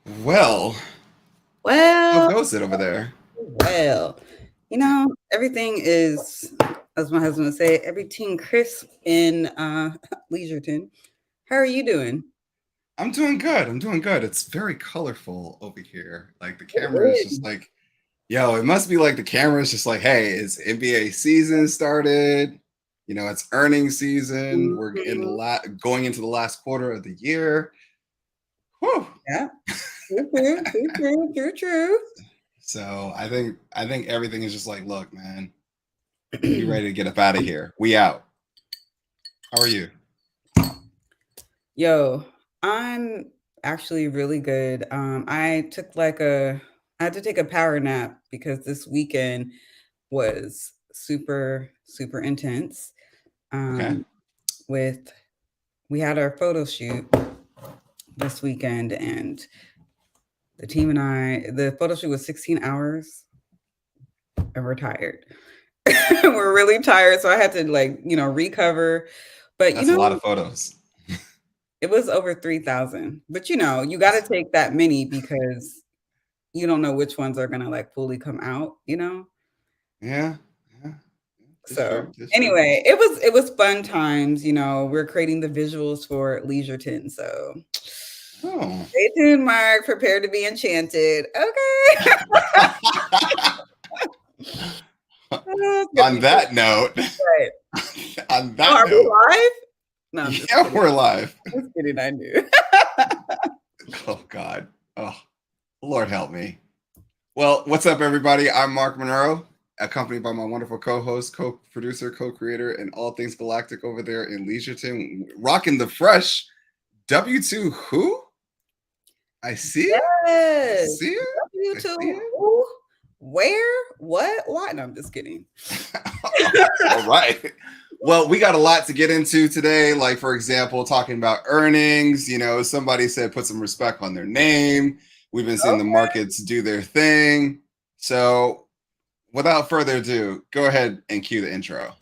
Well, how Well, goes it over there? well, everything is, as my husband would say, everything crisp in Leisureton. How are you doing? I'm doing good. I'm doing good. It's very colorful over here. Like the camera is It just is. like, yo, it must be like the camera is just like, hey, it's NBA season started. It's earnings season. We're Mhm. going into the last quarter of the year. Whew. Yeah, true, true, true, true, true, true. So I think everything is just like, look, man, we ready to get up out of here. We out. How are you? Yo, I'm actually really good. I had to take a power nap because this weekend was super, super intense. Okay. Um, with we had our photo shoot this weekend, and the photo shoot was 16 hours, and we're tired. We're really tired, so I had to recover. But That's a lot of photos. it was over 3,000. But you got to take that many because you don't know which ones are gonna like fully come out. Yeah. Yeah. It's So true. It's true. anyway, it was fun times. We're creating the visuals for Leisureton, so Oh. stay tuned, Mark. Prepare to be enchanted. Okay. Oh, it's gonna On be that note, great. on Oh, that are we note, live? No, I'm just yeah, kidding. we're live. Just kidding. I knew. Oh God. Oh, Lord help me. Well, what's up, everybody? I'm Mark Monroe, accompanied by my wonderful co-host, co-producer, co-creator, and all things galactic over there in Leisureton, rocking the fresh W2 who? I see it. I Yes. see it. You I see too. it. Who? Where? What? Why? No, I'm just kidding. All right. Well, we got a lot to get into today. Like, for example, talking about earnings. Somebody said put some respect on their name. We've been seeing the Okay. markets do their thing. So, without further ado, go ahead and cue the intro.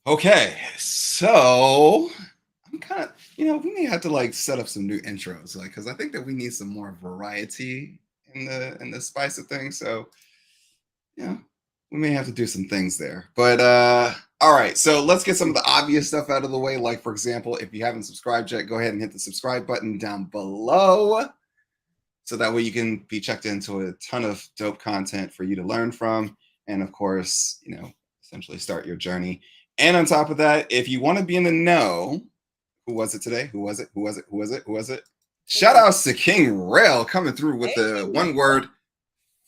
Okay, so I'm kind of, we may have to like set up some new intros, like, because I think that we need some more variety in the spice of things. So, yeah, we may have to do some things there. But all right, so let's get some of the obvious stuff out of the way. Like, for example, if you haven't subscribed yet, go ahead and hit the subscribe button down below. So that way you can be checked into a ton of dope content for you to learn from. And of course, essentially start your journey. And on top of that, if you want to be in the know, who was it today? Who was it? Who was it? Who was it? Who was it? Shout outs to King Rail coming through with the Hey. one word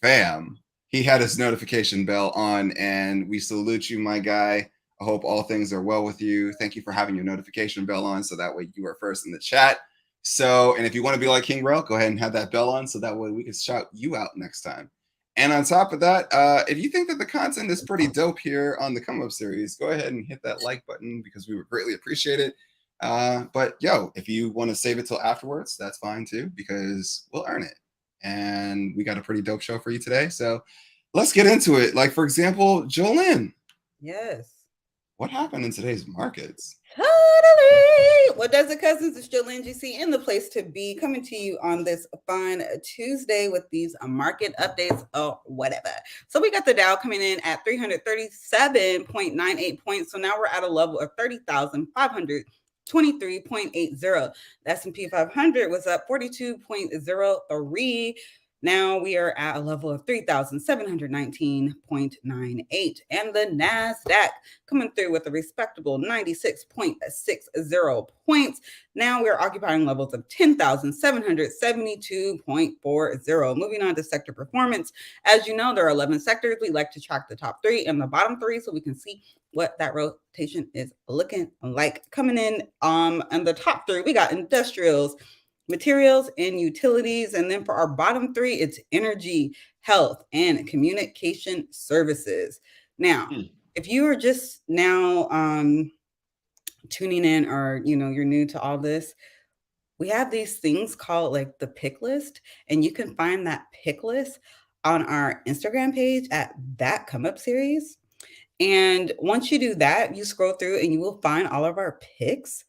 fam. He had his notification bell on, and we salute you, my guy. I hope all things are well with you. Thank you for having your notification bell on, so that way you are first in the chat. So, and if you want to be like King Rail, go ahead and have that bell on, so that way we can shout you out next time. And on top of that, if you think that the content is pretty dope here on the Come Up series, go ahead and hit that like button because we would greatly appreciate it. But yo, if you want to save it till afterwards, that's fine too, because we'll earn it. And we got a pretty dope show for you today. So let's get into it. Like, for example, Jolene, Yes. what happened in today's markets? Totally. What does it, cousins? It's Jill NGC in the place to be, coming to you on this fine Tuesday with these market updates or whatever. So we got the Dow coming in at 337.98 points. So now we're at a level of 30,523.80. The S&P 500 was up 42.03. Now we are at a level of 3,719.98. And the NASDAQ coming through with a respectable 96.60 points. Now we're occupying levels of 10,772.40. Moving on to sector performance. As you know, there are 11 sectors. We like to track the top three and the bottom three so we can see what that rotation is looking like. Coming in the top three, we got industrials, materials, and utilities. And then for our bottom three, it's energy, health, and communication services. Now, if you are just now tuning in or, you're new to all this, we have these things called like the pick list, and you can find that pick list on our Instagram page at That Come Up Series. And once you do that, you scroll through and you will find all of our picks,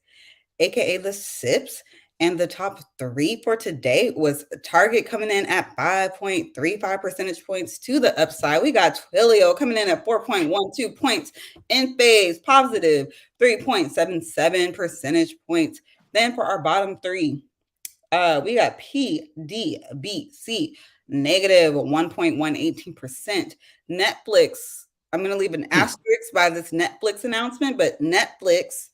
aka the sips. And the top three for today was Target coming in at 5.35 percentage points to the upside. We got Twilio coming in at 4.12 points in phase positive, 3.77 percentage points. Then for our bottom three, we got PDBC negative 1.118%. Netflix, I'm going to leave an asterisk by this Netflix announcement, but Netflix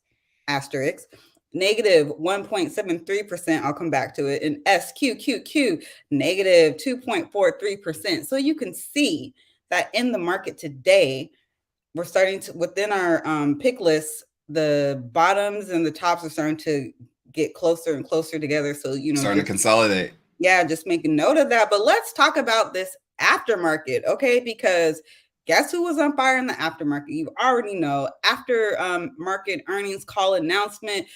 asterisk negative 1.73%. I'll come back to it. And SQQQ negative 2.43%. So you can see that in the market today, we're starting to, within our pick list, the bottoms and the tops are starting to get closer and closer together. So, starting to consolidate. Yeah, just making note of that. But let's talk about this aftermarket, okay? Because guess who was on fire in the aftermarket? You already know. After market earnings call announcement,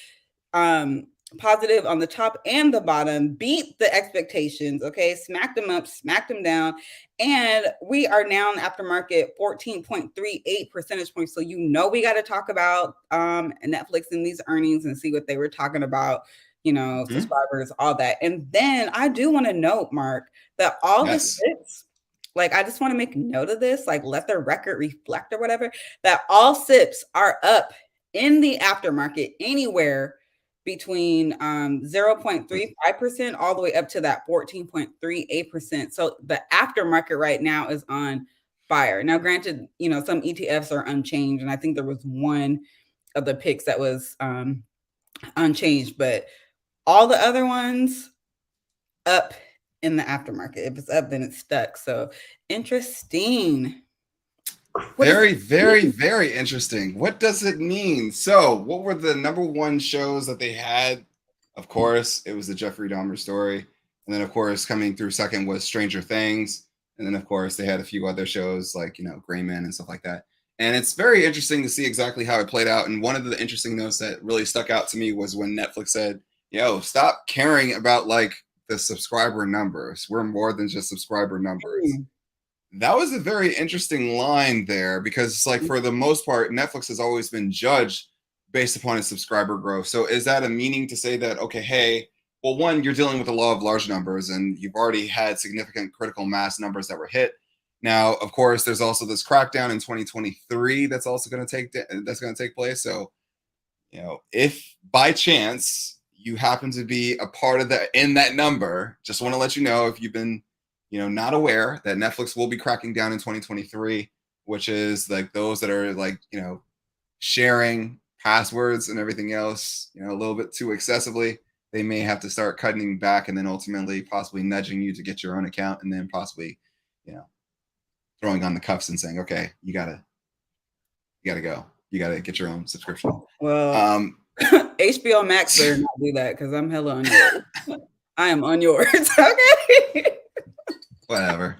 positive on the top and the bottom, beat the expectations, okay? Smacked them up, smacked them down. And we are now in aftermarket 14.38 percentage points. So we got to talk about Netflix and these earnings and see what they were talking about, subscribers, all that. And then I do want to note, Mark, that all the sips, like I just want to make note of this, like let the record reflect or whatever, that all sips are up in the aftermarket anywhere between 0.35% all the way up to that 14.38%. So the aftermarket right now is on fire. Now, granted, some ETFs are unchanged, and I think there was one of the picks that was unchanged, but all the other ones up in the aftermarket. If it's up, then it's stuck. So interesting. Very, very, very interesting. What does it mean? So, what were the number one shows that they had? Of course, it was the Jeffrey Dahmer story. And then, of course, coming through second was Stranger Things. And then, of course, they had a few other shows like, Gray Man and stuff like that. And it's very interesting to see exactly how it played out. And one of the interesting notes that really stuck out to me was when Netflix said, stop caring about like the subscriber numbers. We're more than just subscriber numbers. That was a very interesting line there because, like, for the most part, Netflix has always been judged based upon its subscriber growth. So is that a meaning to say that, okay, hey, well, one, you're dealing with the law of large numbers and you've already had significant critical mass numbers that were hit. Now, of course, there's also this crackdown in 2023 that's also going to take place. So, if by chance you happen to be a part of that in that number, just want to let you know if you've been not aware that Netflix will be cracking down in 2023, which is like those that are like, sharing passwords and everything else, a little bit too excessively. They may have to start cutting back and then ultimately possibly nudging you to get your own account and then possibly, throwing on the cuffs and saying, okay, you gotta go. You gotta get your own subscription. Well, HBO Max better not do that because I'm hella on yours. I am on yours. Okay. Whatever.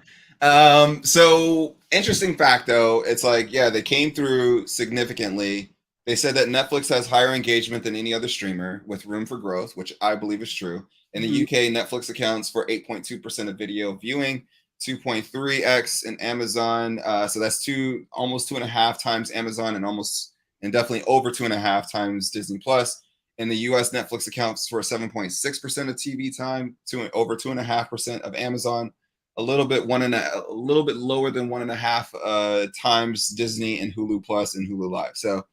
So interesting fact though, it's like, they came through significantly. They said that Netflix has higher engagement than any other streamer with room for growth, which I believe is true. In the UK, Netflix accounts for 8.2% of video viewing, 2.3x in Amazon. So that's almost 2.5 times Amazon and definitely over 2.5 times Disney Plus. In the US, Netflix accounts for 7.6% of TV time, over 2.5% of Amazon, a little bit lower than 1.5 times Disney and Hulu Plus and Hulu Live. So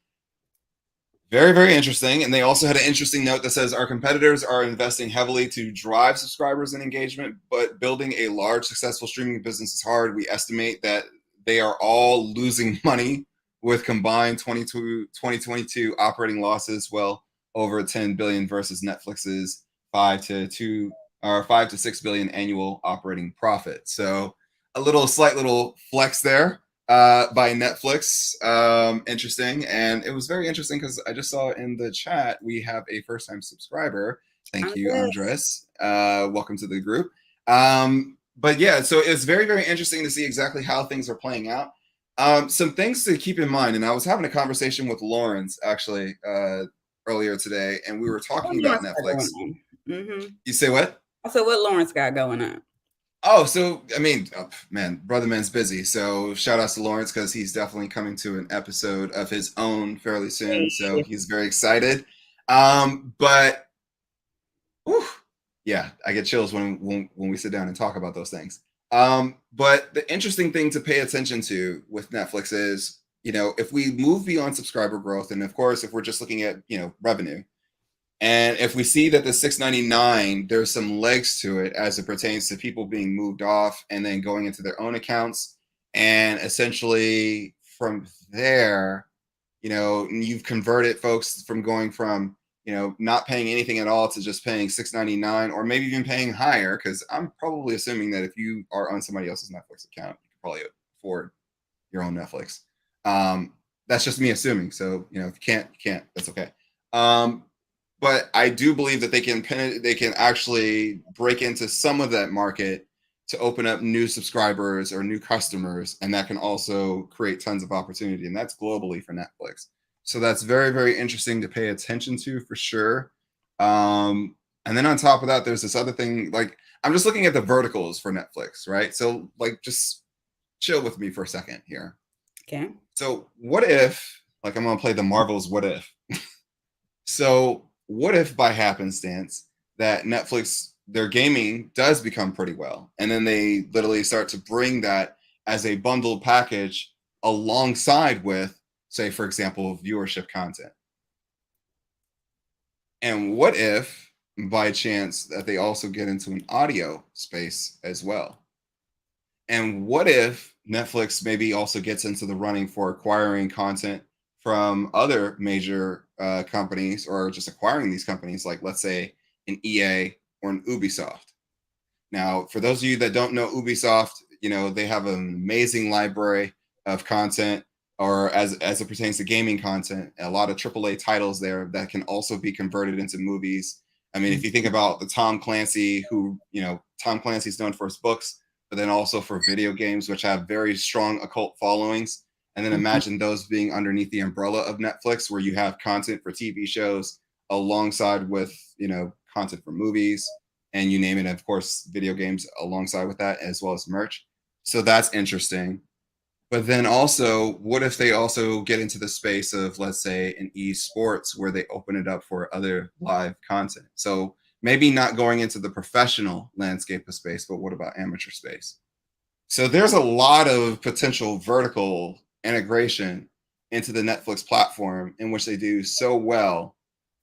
very, very interesting. And they also had an interesting note that says our competitors are investing heavily to drive subscribers and engagement, but building a large, successful streaming business is hard. We estimate that they are all losing money with combined 2022 operating losses, well over 10 billion versus Netflix's 5 to 6 billion annual operating profit. So a slight little flex there by Netflix. Interesting. And it was very interesting because I just saw in the chat, we have a first-time subscriber. Thank you, Andres. Welcome to the group. But yeah, so it's very, very interesting to see exactly how things are playing out. Some things to keep in mind, and I was having a conversation with Lawrence actually earlier today, and we were What talking about Lawrence got Netflix. going on? Mm-hmm. You say what? I said, what Lawrence got going on? Oh, so I mean, oh, man, brother man's busy. So shout outs to Lawrence because he's definitely coming to an episode of his own fairly soon. So Hey. he's very excited. But whew, yeah, I get chills when we sit down and talk about those things. But the interesting thing to pay attention to with Netflix is, if we move beyond subscriber growth, and of course, if we're just looking at revenue, and if we see that the 699, there's some legs to it as it pertains to people being moved off and then going into their own accounts. And essentially from there, you've converted folks from going from, not paying anything at all to just paying 699 or maybe even paying higher. Cause I'm probably assuming that if you are on somebody else's Netflix account, you can probably afford your own Netflix. That's just me assuming. So, if you can't, you can't, that's okay. But I do believe that they can actually break into some of that market to open up new subscribers or new customers, and that can also create tons of opportunity, and that's globally for Netflix. So that's very, very interesting to pay attention to for sure. And then on top of that, there's this other thing. Like I'm just looking at the verticals for Netflix, right? So like just chill with me for a second here. Okay. So what if, like I'm gonna play the Marvel's What If. So what if by happenstance that Netflix, their gaming does become pretty well, and then they literally start to bring that as a bundled package alongside with, say, for example, viewership content? And what if by chance that they also get into an audio space as well? And what if Netflix maybe also gets into the running for acquiring content from other major companies or just acquiring these companies, like let's say an EA or an Ubisoft? Now, for those of you that don't know Ubisoft, they have an amazing library of content, or as it pertains to gaming content, a lot of AAA titles there that can also be converted into movies. I mean, if you think about the Tom Clancy, Tom Clancy's known for his books, but then also for video games, which have very strong occult followings. And then Mhm. imagine those being underneath the umbrella of Netflix, where you have content for TV shows alongside with, content for movies, and you name it, and of course, video games alongside with that, as well as merch. So that's interesting. But then also, what if they also get into the space of, let's say, an esports where they open it up for other live content? So maybe not going into the professional landscape of space, but what about amateur space? So there's a lot of potential vertical integration into the Netflix platform in which they do so well.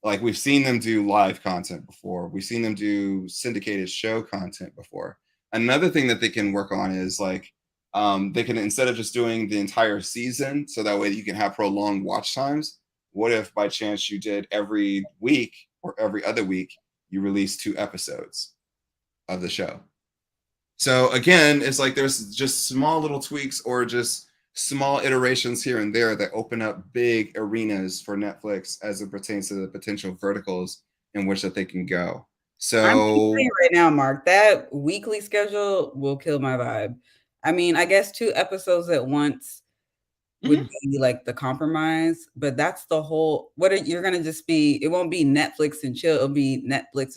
Like we've seen them do live content before. We've seen them do syndicated show content before. Another thing that they can work on is like they can, instead of just doing the entire season, so that way you can have prolonged watch times. What if by chance you did every week or every other week you release 2 episodes of the show? So again, it's like there's just small little tweaks or just small iterations here and there that open up big arenas for Netflix as it pertains to the potential verticals in which that they can go. I'm gonna tell So you right now, Mark, that weekly schedule will kill my vibe. I mean, I guess 2 episodes at once would mhm. be like the compromise, but that's the whole you're gonna just be it won't be Netflix and chill, it'll be Netflix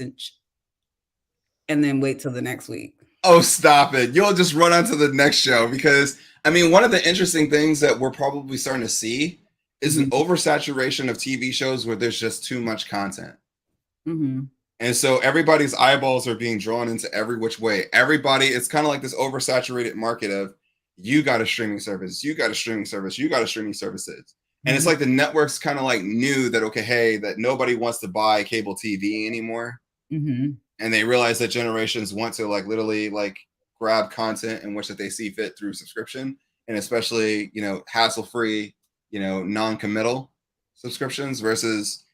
and then wait till the next week. Oh, stop it. You'll just run on to the next show because I mean, one of the interesting things that we're probably starting to see is an Mhm, oversaturation of TV shows where there's just too much content. mhm, And so everybody's eyeballs are being drawn into every which way. Everybody, it's kind of like this oversaturated market of you got a streaming service, you got a streaming service, you got a streaming services. And it's mhm, like the networks kind of like knew that, okay, hey, that nobody wants to buy cable TV anymore. mhm, And they realize that generations want to like literally like grab content in which that they see fit through subscription, and especially, hassle-free, non-committal subscriptions versus,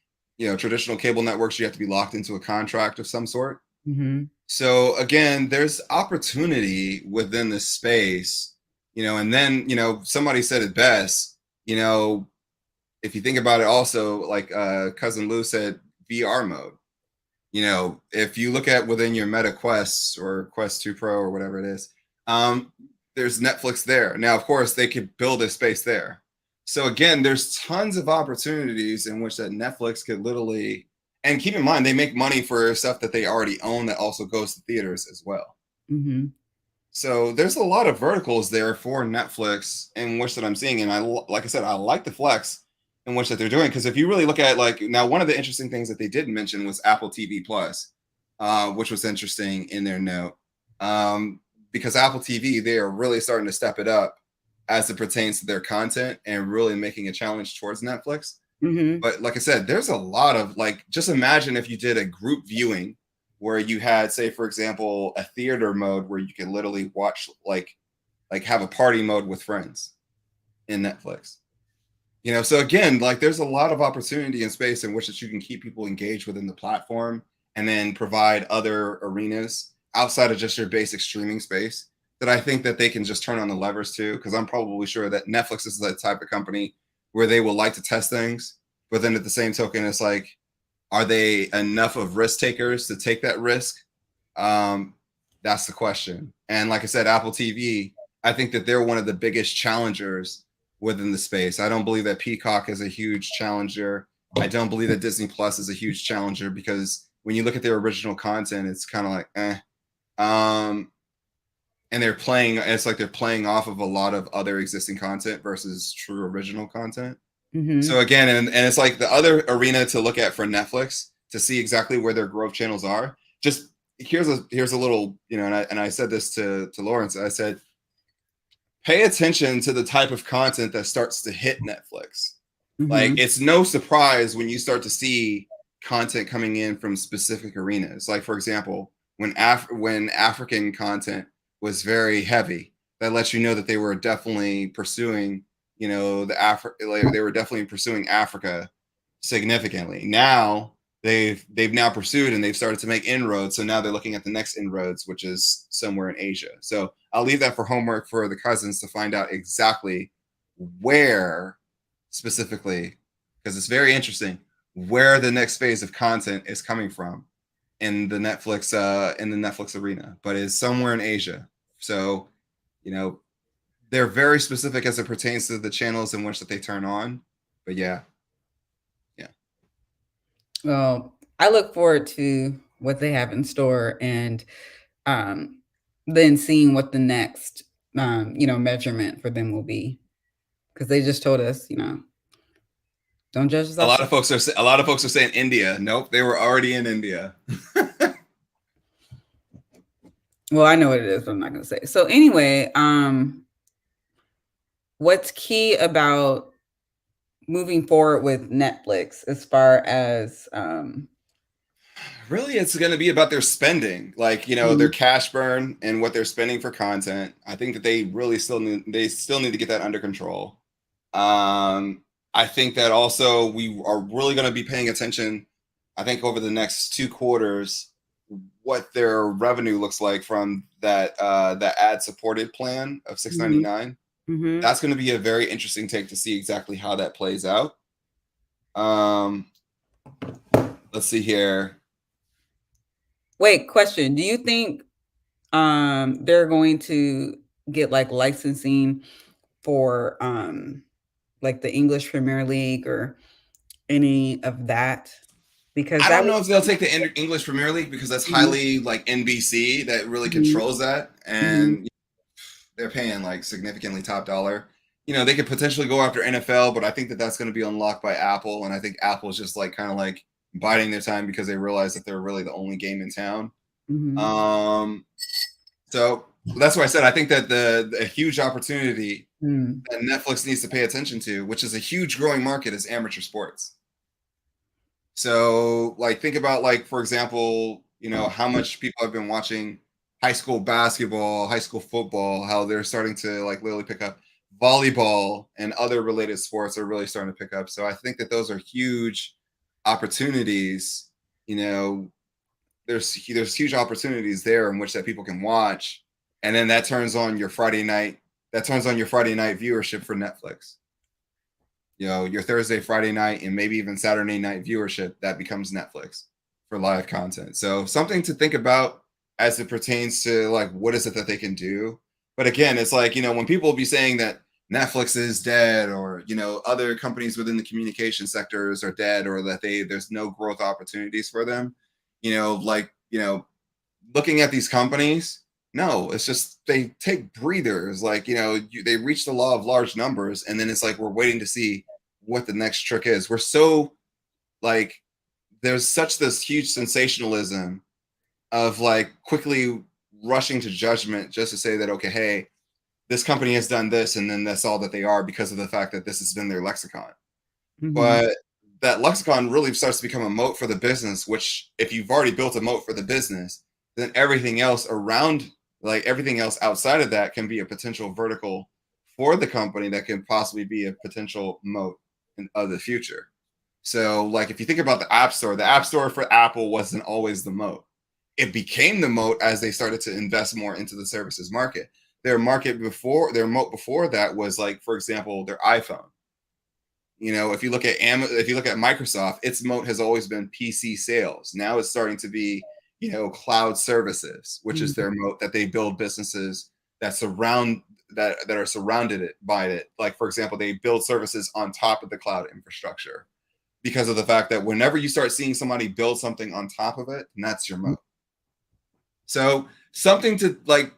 traditional cable networks. You have to be locked into a contract of some sort. mhm. So again, there's opportunity within the space, and then, somebody said it best, if you think about it also, like cousin Lou said, VR mode. If you look at within your Meta Quest or Quest 2 Pro or whatever it is, um, there's Netflix there. Now, of course, they could build a space there. So again, there's tons of opportunities in which that Netflix could literally, and keep in mind they make money for stuff that they already own that also goes to theaters as well. Mm-hmm. So there's a lot of verticals there for Netflix in which that I'm seeing, and like I said, I like the flex in which that they're doing, because if you really look at, like, now one of the interesting things that they did mention was Apple TV Plus, which was interesting in their note, because Apple TV, they are really starting to step it up as it pertains to their content and really making a challenge towards Netflix. Mm-hmm. But like I said, there's a lot of, like, just imagine if you did a group viewing where you had, say, for example, a theater mode where you could literally watch, like have a party mode with friends in Netflix. So again, like, there's a lot of opportunity in space in which that you can keep people engaged within the platform, and then provide other arenas outside of just your basic streaming space that I think that they can just turn on the levers to, because I'm probably sure that Netflix is the type of company where they will like to test things, but then at the same token, it's like, are they enough of risk takers to take that risk? That's the question. And like I said, Apple TV, I think that they're one of the biggest challengers within the space. I don't believe that Peacock is a huge challenger. I don't believe that Disney Plus is a huge challenger, because when you look at their original content, it's kind of like, eh. And it's like they're playing off of a lot of other existing content versus true original content. Mm-hmm. So again, and it's like the other arena to look at for Netflix to see exactly where their growth channels are. Just here's a little, and I said this to Lawrence. I said, pay attention to the type of content that starts to hit Netflix. Mm-hmm. Like, it's no surprise when you start to see content coming in from specific arenas. Like, for example, when African content was very heavy, that lets you know that they were definitely pursuing, they were definitely pursuing Africa significantly. Now they've now pursued, and they've started to make inroads. So now they're looking at the next inroads, which is somewhere in Asia. So I'll leave that for homework for the cousins to find out exactly where specifically, because it's very interesting where the next phase of content is coming from in the Netflix arena, but it's somewhere in Asia. So, they're very specific as it pertains to the channels in which that they turn on. But yeah. Well, I look forward to what they have in store, and then seeing what the next measurement for them will be, because they just told us, don't judge us. A lot of folks are saying India. Nope, they were already in India. Well, I know what it is, but I'm not going to say. So anyway, what's key about moving forward with Netflix as far as really, it's going to be about their spending, like, their cash burn and what they're spending for content. I think that they really still need to get that under control. I think that also we are really going to be paying attention, I think, over the next 2 quarters, what their revenue looks like from that ad supported plan of $6.99. Mm-hmm. That's going to be a very interesting take to see exactly how that plays out. Let's see here. Wait, question. Do you think they're going to get like licensing for like the English Premier League or any of that? Because I don't know if they'll take the English Premier League, because that's highly like NBC that really controls that, and they're paying like significantly top dollar. They could potentially go after NFL, but I think that that's going to be unlocked by Apple, and I think Apple is just like kind of like biding their time because they realize that they're really the only game in town. So that's why I said I think that the huge opportunity that Netflix needs to pay attention to, which is a huge growing market, is amateur sports. So, like, think about, like, for example, how much people have been watching high school basketball, high school football, how they're starting to like literally pick up volleyball, and other related sports are really starting to pick up. So I think that those are huge opportunities. There's huge opportunities there in which that people can watch, and then that turns on your Friday night viewership for Netflix. Your Thursday, Friday night, and maybe even Saturday night viewership, that becomes Netflix for live content. So something to think about as it pertains to like what is it that they can do. But again, it's like, when people be saying that Netflix is dead, or other companies within the communication sectors are dead, or that there's no growth opportunities for them. Like looking at these companies, no, it's just they take breathers. Like they reach the law of large numbers, and then it's like we're waiting to see what the next trick is. We're so like there's such this huge sensationalism of like quickly rushing to judgment just to say that, okay, hey, this company has done this, and then that's all that they are because of the fact that this has been their lexicon. Mm-hmm. But that lexicon really starts to become a moat for the business, which if you've already built a moat for the business, then everything else around, like everything else outside of that, can be a potential vertical for the company that can possibly be a potential moat of the future. So like if you think about the App Store for Apple wasn't always the moat. It became the moat as they started to invest more into the services market. Their moat before that was like, for example, their iPhone. If you look at Microsoft, its moat has always been PC sales. Now it's starting to be, cloud services, which is their moat, that they build businesses that are surrounded by it. Like, for example, they build services on top of the cloud infrastructure because of the fact that whenever you start seeing somebody build something on top of it, and that's your moat. So something to like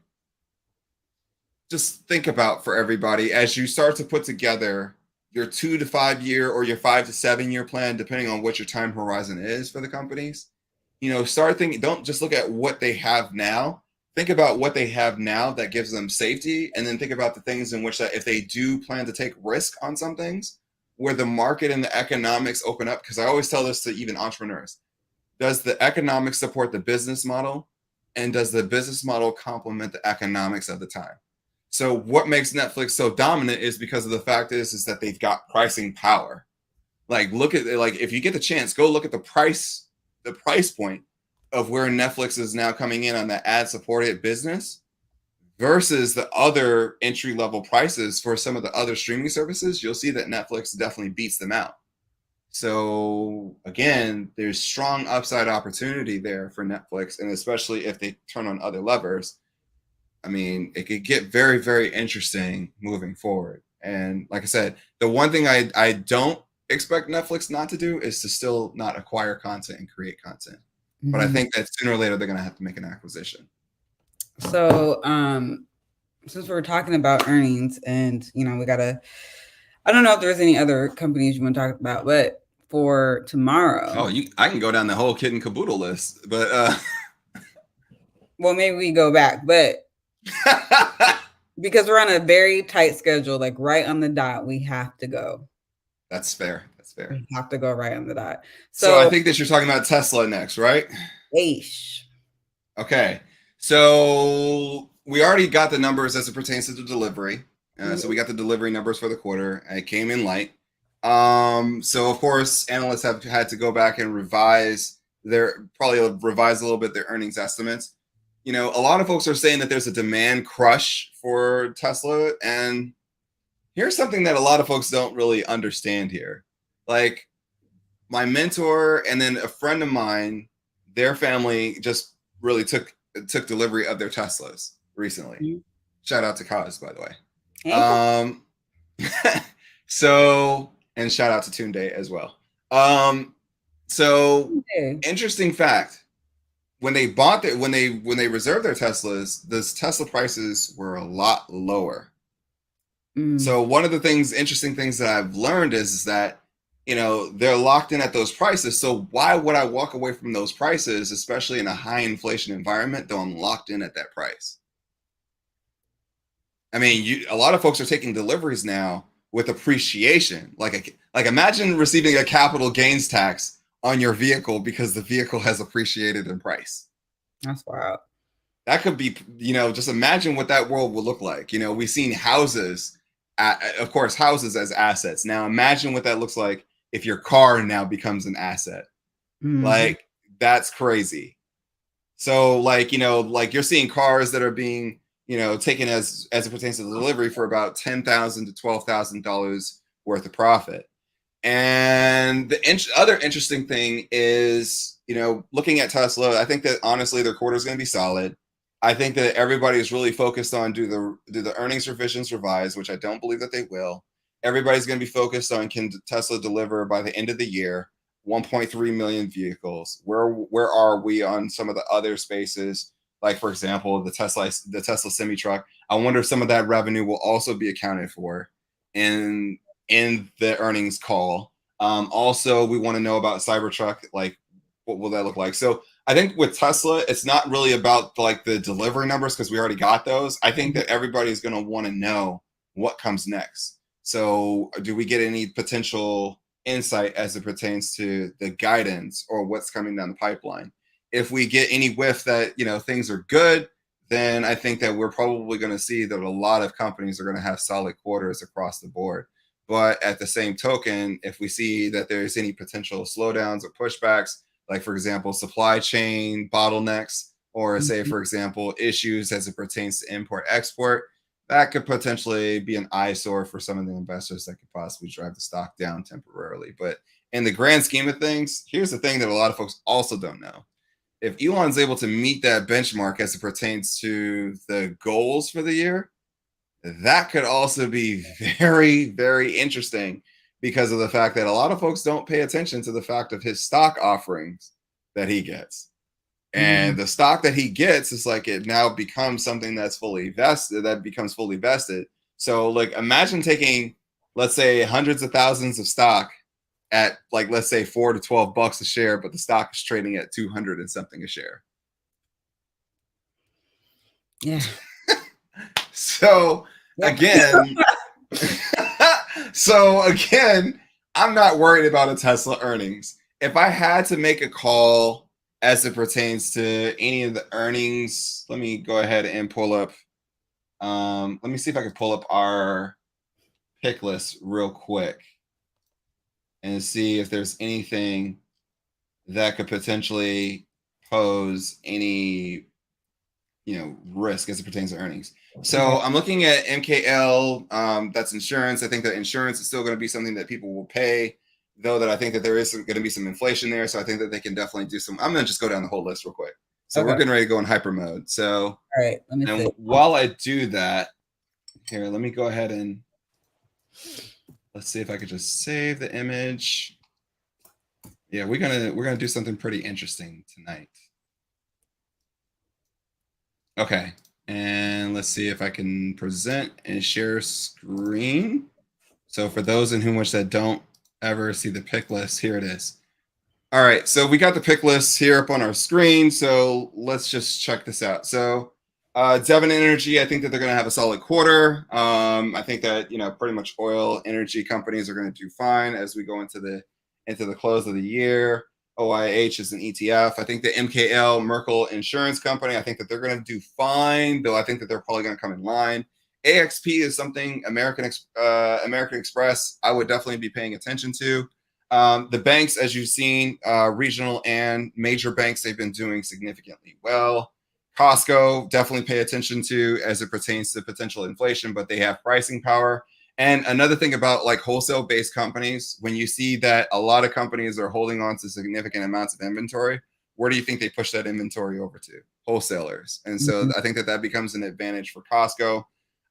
just think about for everybody as you start to put together your 2 to 5 year or your 5 to 7 year plan, depending on what your time horizon is for the companies. Start thinking, don't just look at what they have now. Think about what they have now that gives them safety, and then think about the things in which that if they do plan to take risk on some things, where the market and the economics open up. Because I always tell this to even entrepreneurs. Does the economics support the business model? And does the business model complement the economics of the time? So what makes Netflix so dominant is because of the fact is that they've got pricing power. Like look at like if you get the chance, go look at the price point of where Netflix is now coming in on the ad supported business versus the other entry level prices for some of the other streaming services. You'll see that Netflix definitely beats them out. So again, there's strong upside opportunity there for Netflix, and especially if they turn on other levers, I mean, it could get very, very interesting moving forward. And like I said, the one thing I don't expect Netflix not to do is to still not acquire content and create content. But I think that sooner or later they're going to have to make an acquisition. So, since we're talking about earnings, and we gotta, I don't know if there's any other companies you want to talk about, but for tomorrow, I can go down the whole kit and caboodle list, but well, maybe we go back, but because we're on a very tight schedule, like right on the dot, we have to go. That's fair. We have to go right on the dot. So I think that you're talking about Tesla next, right? Okay. So we already got the numbers as it pertains to the delivery. So we got the delivery numbers for the quarter. It came in light. So of course, analysts have had to go back and revise a little bit their earnings estimates. A lot of folks are saying that there's a demand crush for Tesla, and here's something that a lot of folks don't really understand here. Like my mentor and then a friend of mine, their family just really took delivery of their Teslas recently. Shout out to Kaz, by the way. So, and shout out to Tunde as well. So interesting fact. When they reserved their Teslas, those Tesla prices were a lot lower. So one of the interesting things that I've learned is that, they're locked in at those prices. So why would I walk away from those prices, especially in a high inflation environment, though I'm locked in at that price? I mean, a lot of folks are taking deliveries now with appreciation. Like imagine receiving a capital gains tax on your vehicle because the vehicle has appreciated in price. That's wild. That could be, just imagine what that world would look like. We've seen houses, of course, houses as assets. Now imagine what that looks like if your car now becomes an asset. Like, that's crazy. So like, you're seeing cars that are being, taken as it pertains to the delivery for about $10,000 to $12,000 worth of profit. And the other interesting thing is, looking at Tesla, I think that honestly their quarter is going to be solid. I think that everybody is really focused on do the earnings revisions revise, which I don't believe that they will. Everybody's going to be focused on can Tesla deliver by the end of the year 1.3 million vehicles. Where are we on some of the other spaces? Like for example, the Tesla semi truck. I wonder if some of that revenue will also be accounted for in the earnings call. Also, we want to know about Cybertruck. Like, what will that look like? So I think with Tesla, it's not really about like the delivery numbers because we already got those. I think that everybody's going to want to know what comes next. So, do we get any potential insight as it pertains to the guidance or what's coming down the pipeline? If we get any whiff that things are good, then I think that we're probably going to see that a lot of companies are going to have solid quarters across the board. But at the same token, if we see that there's any potential slowdowns or pushbacks, like for example, supply chain bottlenecks, or say, for example, issues as it pertains to import export, that could potentially be an eyesore for some of the investors that could possibly drive the stock down temporarily. But in the grand scheme of things, here's the thing that a lot of folks also don't know. If Elon's able to meet that benchmark as it pertains to the goals for the year, that could also be very, very interesting because of the fact that a lot of folks don't pay attention to the fact of his stock offerings that he gets. And the stock that he gets is like it now becomes something that's fully vested, that becomes fully vested. So like imagine taking, let's say, hundreds of thousands of stock at like, let's say $4 to $12 a share, but the stock is trading at 200 and something a share. Yeah. So again, I'm not worried about a Tesla earnings. If I had to make a call as it pertains to any of the earnings, let me go ahead and pull up. Let me see if I can pull up our pick list real quick and see if there's anything that could potentially pose any risk as it pertains to earnings. So I'm looking at MKL. That's insurance. I think that insurance is still going to be something that people will pay, though that I think that there is going to be some inflation there. So I think that they can definitely do some. I'm going to just go down the whole list real quick. So we're getting ready to go in hyper mode. So all right, let me see. While I do that, here, let me go ahead and let's see if I could just save the image. Yeah, we're gonna do something pretty interesting tonight. Okay, and let's see if I can present and share screen. So for those in whom which that don't ever see the pick list, here it is. All right, so we got the pick list here up on our screen. So let's just check this out. So Devon Energy, I think that they're going to have a solid quarter. I think that pretty much oil energy companies are going to do fine as we go into the close of the year. OIH is an ETF. I think the MKL, Merkle Insurance Company, I think that they're going to do fine, though I think that they're probably going to come in line. AXP is something, American Express, I would definitely be paying attention to. The banks, as you've seen, regional and major banks, they've been doing significantly well. Costco, definitely pay attention to as it pertains to potential inflation, but they have pricing power. And another thing about like wholesale based companies, when you see that a lot of companies are holding on to significant amounts of inventory, where do you think they push that inventory over to? Wholesalers. And so I think that becomes an advantage for Costco.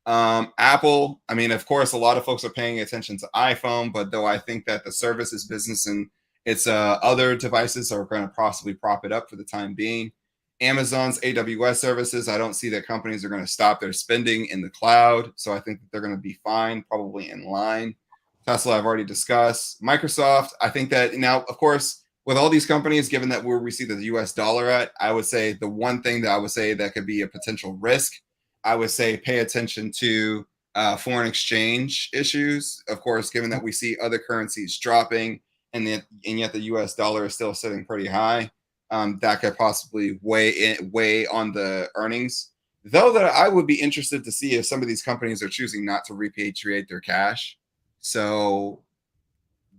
Apple, I mean, of course, a lot of folks are paying attention to iPhone, but though I think that the services business and its other devices are going to possibly prop it up for the time being. Amazon's AWS services, I don't see that companies are going to stop their spending in the cloud. So I think that they're going to be fine, probably in line. Tesla, I've already discussed. Microsoft, I think that now, of course, with all these companies, given that where we see the US dollar at, I would say the one thing that I would say that could be a potential risk, I would say pay attention to foreign exchange issues. Of course, given that we see other currencies dropping and yet the US dollar is still sitting pretty high. That could possibly weigh on the earnings. Though that I would be interested to see if some of these companies are choosing not to repatriate their cash. So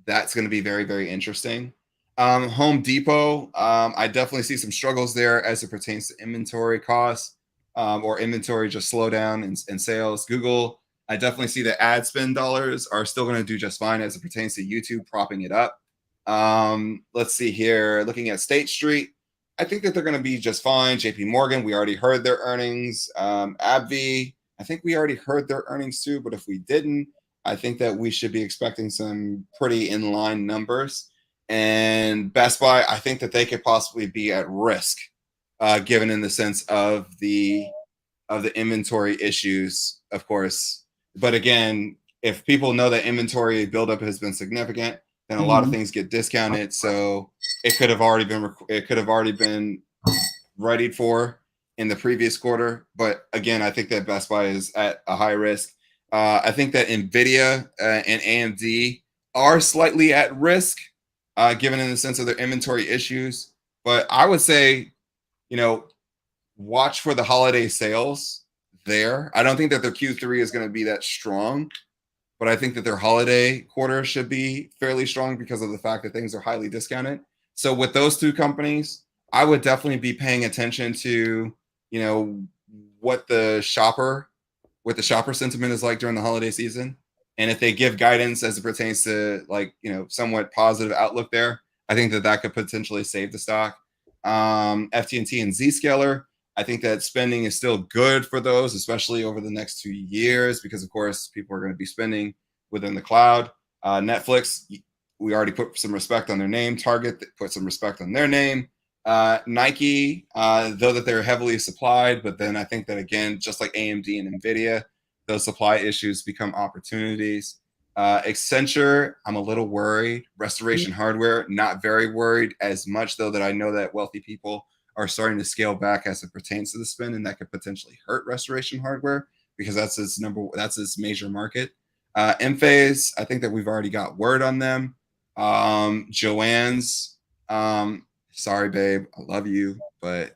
that's going to be very, very interesting. Home Depot, I definitely see some struggles there as it pertains to inventory costs or inventory just slow down in sales. Google, I definitely see the ad spend dollars are still going to do just fine as it pertains to YouTube propping it up. Let's see here. Looking at State Street, I think that they're going to be just fine. JP Morgan, we already heard their earnings. AbbVie, I think we already heard their earnings too, but if we didn't, I think that we should be expecting some pretty in-line numbers. And Best Buy, I think that they could possibly be at risk, given in the sense of the inventory issues, of course. But again, if people know that inventory buildup has been significant, then a lot of things get discounted. So it could have already been readied for in the previous quarter. But again, I think that Best Buy is at a high risk. I think that Nvidia and AMD are slightly at risk, given in the sense of their inventory issues. But I would say, watch for the holiday sales there. I don't think that their Q3 is going to be that strong, but I think that their holiday quarter should be fairly strong because of the fact that things are highly discounted. So with those two companies, I would definitely be paying attention to, what the shopper sentiment is like during the holiday season. And if they give guidance as it pertains to somewhat positive outlook there, I think that could potentially save the stock. FT&T and Zscaler, I think that spending is still good for those, especially over the next 2 years, because of course people are going to be spending within the cloud. Netflix, we already put some respect on their name. Target put some respect on their name. Nike, though that they're heavily supplied, but then I think that again, just like AMD and Nvidia, those supply issues become opportunities. Accenture, I'm a little worried. Restoration Hardware, not very worried as much, though, that I know that wealthy people are starting to scale back as it pertains to the spend, and that could potentially hurt Restoration Hardware because that's its major market. Enphase, I think that we've already got word on them. Joanne's, sorry, babe, I love you, but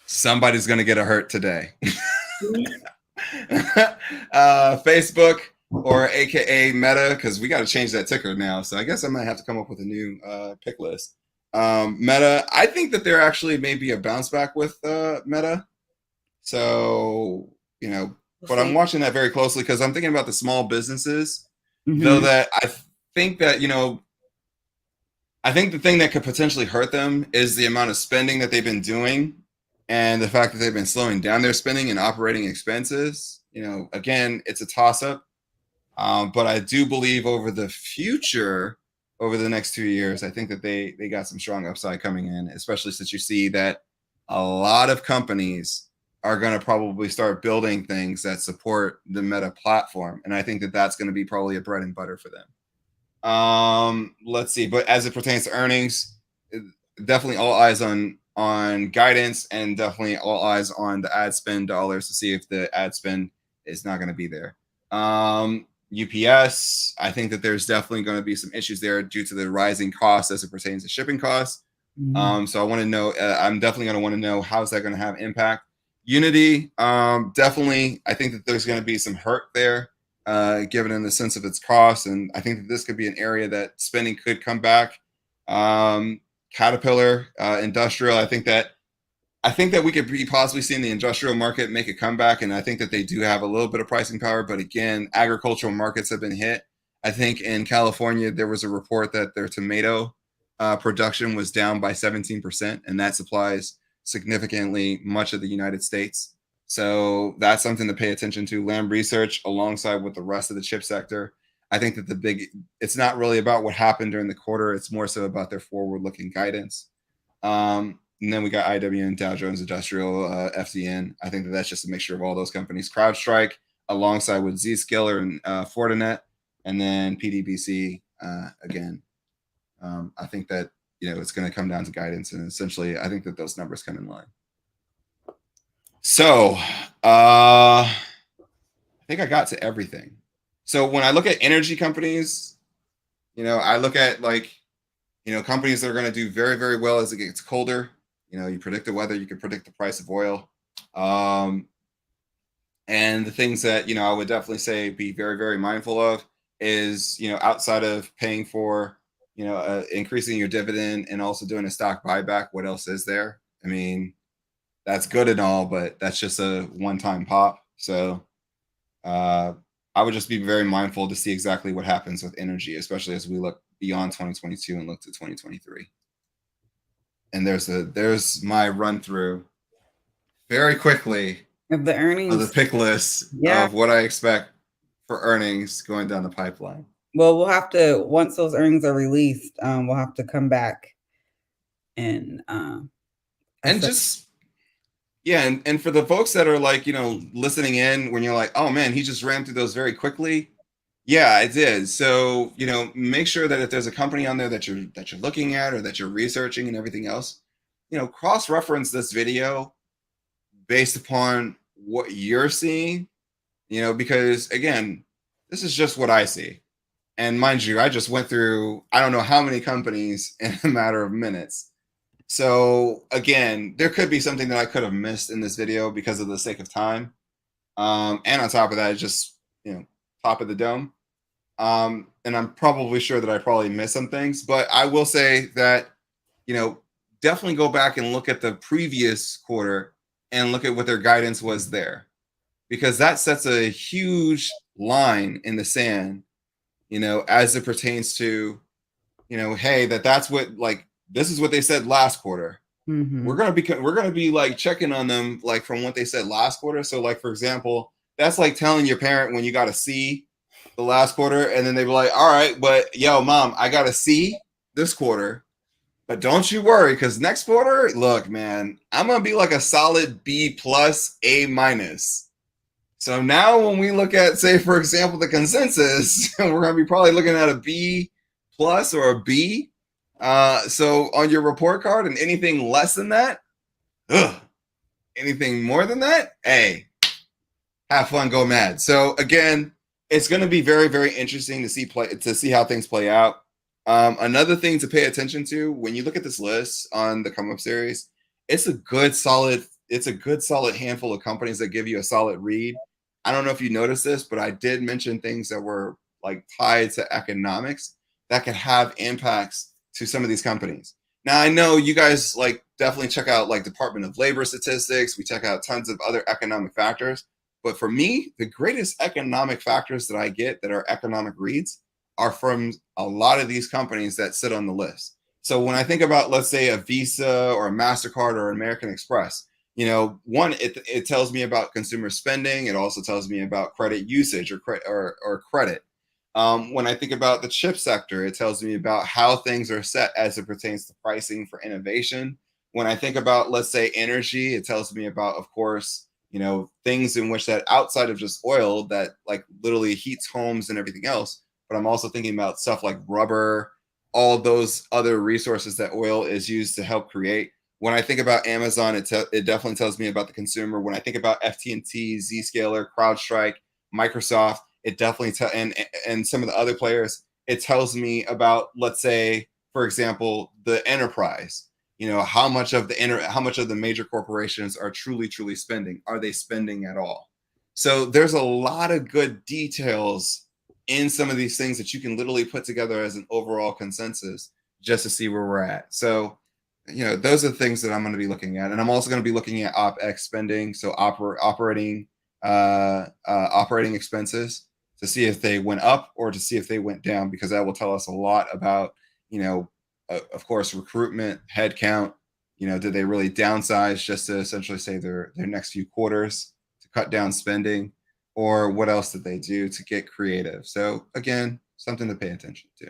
somebody's gonna get hurt today. Facebook, or AKA Meta, because we got to change that ticker now. So I guess I might have to come up with a new pick list. Meta, I think that there actually may be a bounce back with Meta. So, but I'm watching that very closely because I'm thinking about the small businesses, though that I think that, I think the thing that could potentially hurt them is the amount of spending that they've been doing and the fact that they've been slowing down their spending and operating expenses. Again, it's a toss-up. But I do believe over the future, over the next 2 years, I think that they got some strong upside coming in, especially since you see that a lot of companies are going to probably start building things that support the Meta platform. And I think that that's going to be probably a bread and butter for them. Let's see. But as it pertains to earnings, definitely all eyes on guidance, and definitely all eyes on the ad spend dollars to see if the ad spend is not going to be there. UPS, I think that there's definitely going to be some issues there due to the rising costs as it pertains to shipping costs. So I want to know, I'm definitely going to want to know how's that going to have impact. Unity, definitely, I think that there's going to be some hurt there, given in the sense of its cost. And I think that this could be an area that spending could come back. Caterpillar, industrial, I think that we could be possibly seeing the industrial market make a comeback, and I think that they do have a little bit of pricing power. But again, agricultural markets have been hit. I think in California, there was a report that their tomato production was down by 17%, and that supplies significantly much of the United States. So that's something to pay attention to. Lamb Research, alongside with the rest of the chip sector, I think that it's not really about what happened during the quarter. It's more so about their forward-looking guidance. And then we got IWN, Dow Jones Industrial, FDN. I think that that's just a mixture of all those companies. CrowdStrike, alongside with Zscaler and Fortinet, and then PDBC again. I think that it's going to come down to guidance, and essentially, I think that those numbers come in line. So I think I got to everything. So when I look at energy companies, I look at companies that are going to do very, very well as it gets colder. You predict the weather, you can predict the price of oil. And the things that, I would definitely say be very, very mindful of is, outside of paying for, increasing your dividend and also doing a stock buyback, what else is there? I mean, that's good and all, but that's just a one-time pop. So I would just be very mindful to see exactly what happens with energy, especially as we look beyond 2022 and look to 2023. And there's my run through very quickly Of the of the earnings. pick list Yeah. of what I expect for earnings going down the pipeline. Well, we'll have to, once those earnings are released, we'll have to come back and And assess. just yeah, and for the folks that are like, listening in when you're like, oh man, he just ran through those very quickly. Yeah, I did. So, make sure that if there's a company on there that you're looking at or that you're researching and everything else, cross-reference this video based upon what you're seeing, because again, this is just what I see. And mind you, I just went through I don't know how many companies in a matter of minutes. So again, there could be something that I could have missed in this video because of the sake of time. And on top of that, it's just, top of the dome. And I'm probably sure that I probably missed some things, but I will say that, you know, definitely go back and look at the previous quarter and look at what their guidance was there, because that sets a huge line in the sand, as it pertains to, hey, that's what, like, this is what they said last quarter. Mm-hmm. We're gonna be like checking on them like from what they said last quarter. So like for example, that's like telling your parent when you got a C the last quarter, and then they be like, all right, but yo, mom, I got a C this quarter, but don't you worry, because next quarter, look, man, I'm gonna be like a solid B plus, A minus. So now when we look at, say, for example, the consensus, we're gonna be probably looking at a B plus or a B. So on your report card, and anything less than that, ugh, anything more than that, hey, have fun, go mad. So again, it's going to be very, very interesting to see how things play out. Another thing to pay attention to when you look at this list on the come up series, it's a good solid handful of companies that give you a solid read. I don't know if you noticed this, but I did mention things that were like tied to economics that could have impacts to some of these companies. Now I know you guys like definitely check out like Department of Labor statistics. We check out tons of other economic factors. But for me, the greatest economic factors that I get that are economic reads are from a lot of these companies that sit on the list. So when I think about, let's say, a Visa or a MasterCard or an American Express, one, it tells me about consumer spending. It also tells me about credit usage or credit. When I think about the chip sector, it tells me about how things are set as it pertains to pricing for innovation. When I think about, let's say, energy, it tells me about, of course, things in which that outside of just oil that like literally heats homes and everything else. But I'm also thinking about stuff like rubber, all those other resources that oil is used to help create. When I think about Amazon, it definitely tells me about the consumer. When I think about FT&T, Zscaler, CrowdStrike, Microsoft, it definitely and some of the other players, it tells me about, let's say, for example, the enterprise. How much of the major corporations are truly spending? Are they spending at all? So there's a lot of good details in some of these things that you can literally put together as an overall consensus just to see where we're at. So those are the things that I'm going to be looking at, and I'm also going to be looking at OpEx spending, so operating expenses, to see if they went up or to see if they went down, because that will tell us a lot about, of course, recruitment, headcount. Did they really downsize just to essentially say their next few quarters to cut down spending, or what else did they do to get creative? So again, something to pay attention to.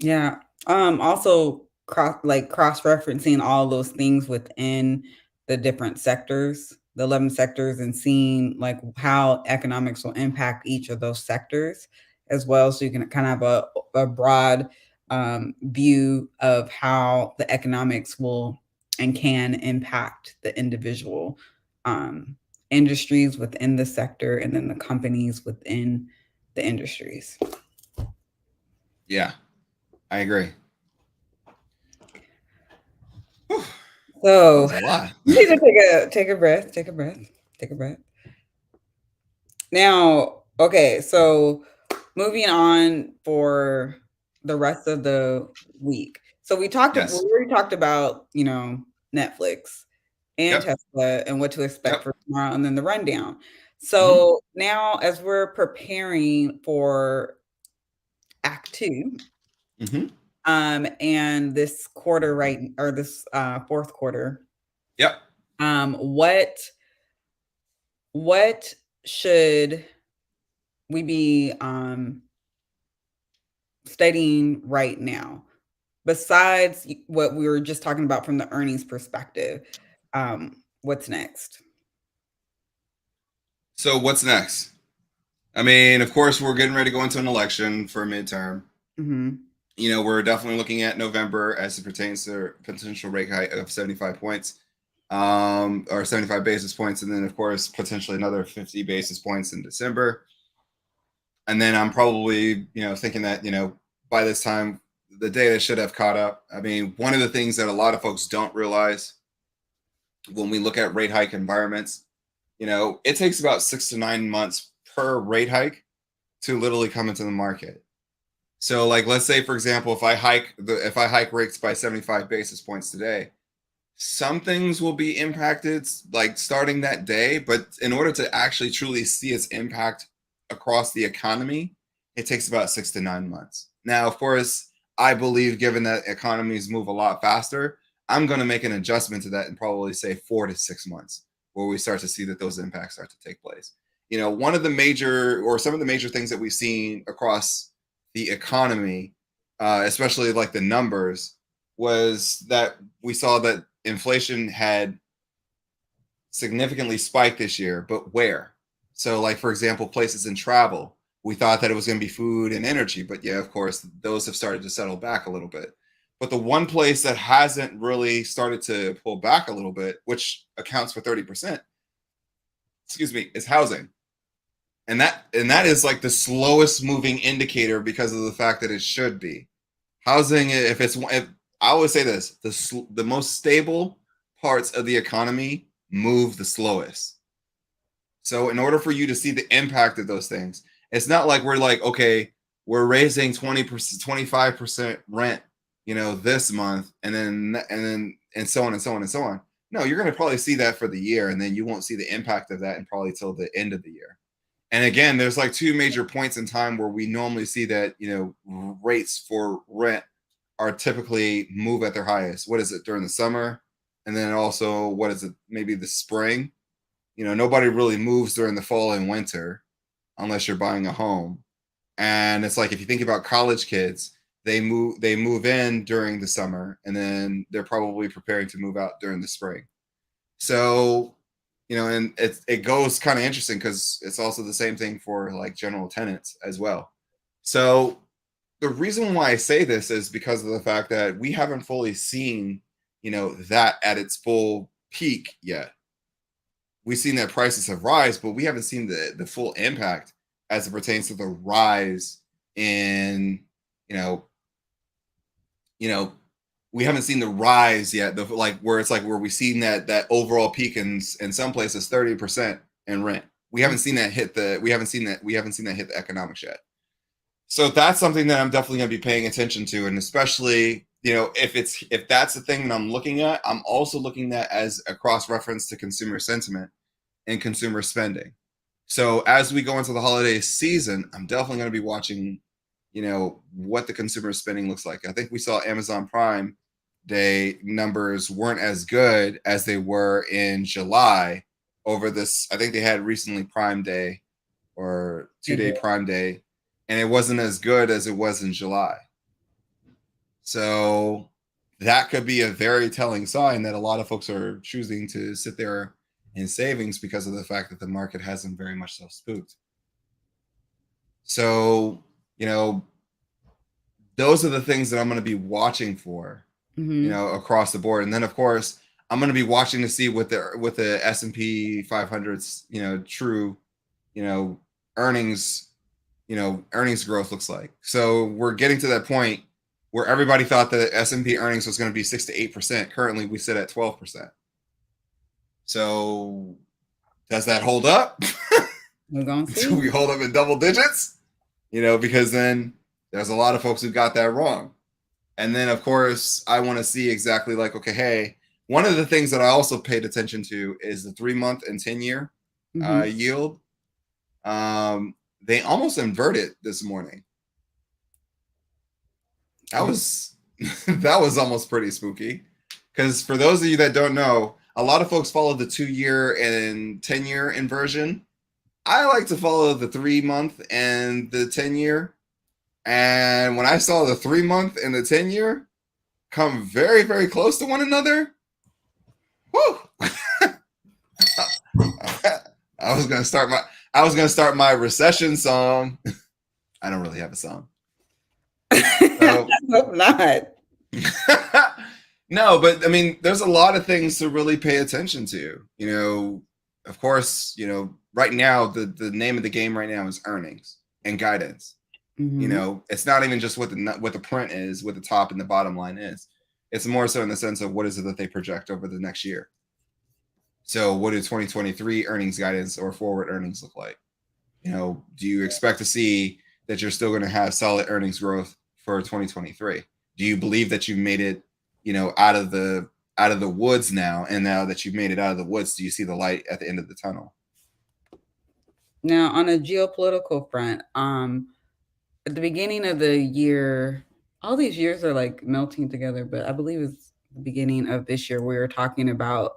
Yeah. Also cross referencing all those things within the different sectors, the 11 sectors, and seeing like how economics will impact each of those sectors as well. So you can kind of have a broad view of how the economics will and can impact the individual industries within the sector, and then the companies within the industries. Yeah, I agree. Whew, that So was a lot. you need to take a breath, take a breath, take a breath. Now, okay, so moving on for the rest of the week. So we Yes. already talked about, Netflix and Yep. Tesla and what to expect Yep. for tomorrow, and then the rundown. Mm-hmm. So now, as we're preparing for Act 2, Mm-hmm. And this quarter, right, or this fourth quarter. Yep. What should we be studying right now, besides what we were just talking about from the earnings perspective? What's next? So what's next? I mean, of course, we're getting ready to go into an election for a midterm. You know, we're definitely looking at November as it pertains to potential rate hike of 75 points, or 75 basis points, and then of course potentially another 50 basis points in December. And then I'm probably, thinking that, by this time the data should have caught up. I mean, one of the things that a lot of folks don't realize when we look at rate hike environments, it takes about 6 to 9 months per rate hike to literally come into the market. So, like, let's say, for example, if I hike rates by 75 basis points today, some things will be impacted like starting that day, but in order to actually truly see its impact across the economy, it takes about 6 to 9 months. Now, of course, I believe given that economies move a lot faster, I'm going to make an adjustment to that and probably say 4 to 6 months where we start to see that those impacts start to take place. One of the major, or some of the major things that we've seen across the economy, especially like the numbers, was that we saw that inflation had significantly spiked this year, but where? So, like, for example, places in travel, we thought that it was going to be food and energy, but yeah, of course, those have started to settle back a little bit. But the one place that hasn't really started to pull back a little bit, which accounts for 30%, is housing. And that is like the slowest moving indicator because of the fact that it should be. Housing, if I always say this, the most stable parts of the economy move the slowest. So in order for you to see the impact of those things, it's not like we're like, okay, we're raising 20%, 25% rent, this month, and so on and so on and so on. No, you're going to probably see that for the year, and then you won't see the impact of that and probably till the end of the year. And again, there's like two major points in time where we normally see that, rates for rent are typically move at their highest. What is it during the summer? And then also, what is it? Maybe the spring. Nobody really moves during the fall and winter unless you're buying a home. And it's like, if you think about college kids, they move in during the summer, and then they're probably preparing to move out during the spring. So, and it goes kind of interesting because it's also the same thing for like general tenants as well. So the reason why I say this is because of the fact that we haven't fully seen, that at its full peak yet. We've seen that prices have rise, but we haven't seen the full impact as it pertains to the rise in, we haven't seen the rise yet. Where we've seen that overall peak in some places 30% in rent. We haven't seen that hit the economics yet. So that's something that I'm definitely going to be paying attention to, and especially, if that's the thing that I'm looking at, I'm also looking at as a cross reference to consumer sentiment and consumer spending. So as we go into the holiday season, I'm definitely going to be watching, what the consumer spending looks like. I think we saw Amazon Prime Day numbers weren't as good as they were in July over this. I think they had recently Prime Day or 2-day Prime Day, and it wasn't as good as it was in July. So that could be a very telling sign that a lot of folks are choosing to sit there in savings because of the fact that the market hasn't very much so spooked. So, those are the things that I'm going to be watching for, across the board. And then, of course, I'm going to be watching to see what the S&P 500's, true, earnings, earnings growth looks like. So we're getting to that point where everybody thought that S&P earnings was going to be 6 to 8%. Currently, we sit at 12%. So does that hold up? We're going to see. Do we hold up in double digits? Because then there's a lot of folks who got that wrong. And then, of course, I want to see exactly like, okay, hey, one of the things that I also paid attention to is the 3-month and 10-year yield. They almost inverted this morning. That was That was almost pretty spooky. Because for those of you that don't know, a lot of folks follow the 2-year and 10-year inversion. I like to follow the 3-month and the 10-year. And when I saw the 3-month and the 10-year come very, very close to one another, whew, I was gonna start my recession song. I don't really have a song. So, I hope not. no, but I mean, there's a lot of things to really pay attention to. Of course, right now the name of the game right now is earnings and guidance. It's not even just what the print is, what the top and the bottom line is. It's more so in the sense of what is it that they project over the next year. So what do 2023 earnings guidance or forward earnings look like? Do you expect to see that you're still going to have solid earnings growth for 2023? Do you believe that you've made it, out of the woods now, and now that you've made it out of the woods, do you see the light at the end of the tunnel? Now, on a geopolitical front, at the beginning of the year, all these years are like melting together, but I believe it's the beginning of this year we were talking about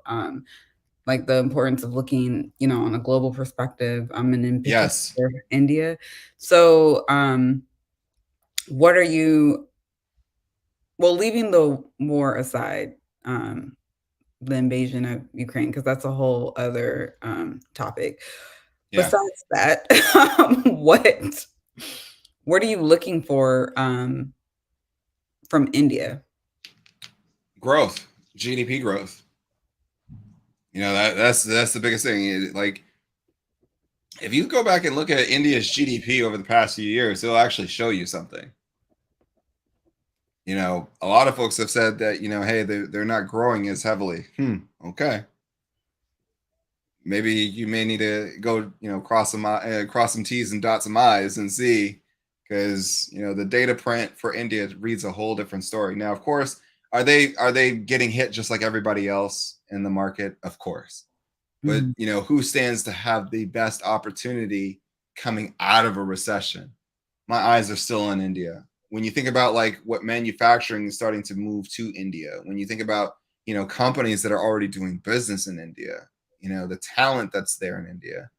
like the importance of looking, on a global perspective, and in particular Yes. India. So, what are you? Well, leaving the war aside, the invasion of Ukraine, because that's a whole other topic. Yeah. Besides that, what are you looking for from India? Growth, GDP growth. That's the biggest thing. Like, if you go back and look at India's GDP over the past few years, it'll actually show you something. A lot of folks have said that, hey, they're not growing as heavily. Okay. Maybe you may need to go, cross some T's and dot some I's and see, because the data print for India reads a whole different story. Now, of course, are they getting hit just like everybody else in the market? Of course. But who stands to have the best opportunity coming out of a recession? My eyes are still on India. When you think about like what manufacturing is starting to move to India, when you think about companies that are already doing business in India, the talent that's there in India,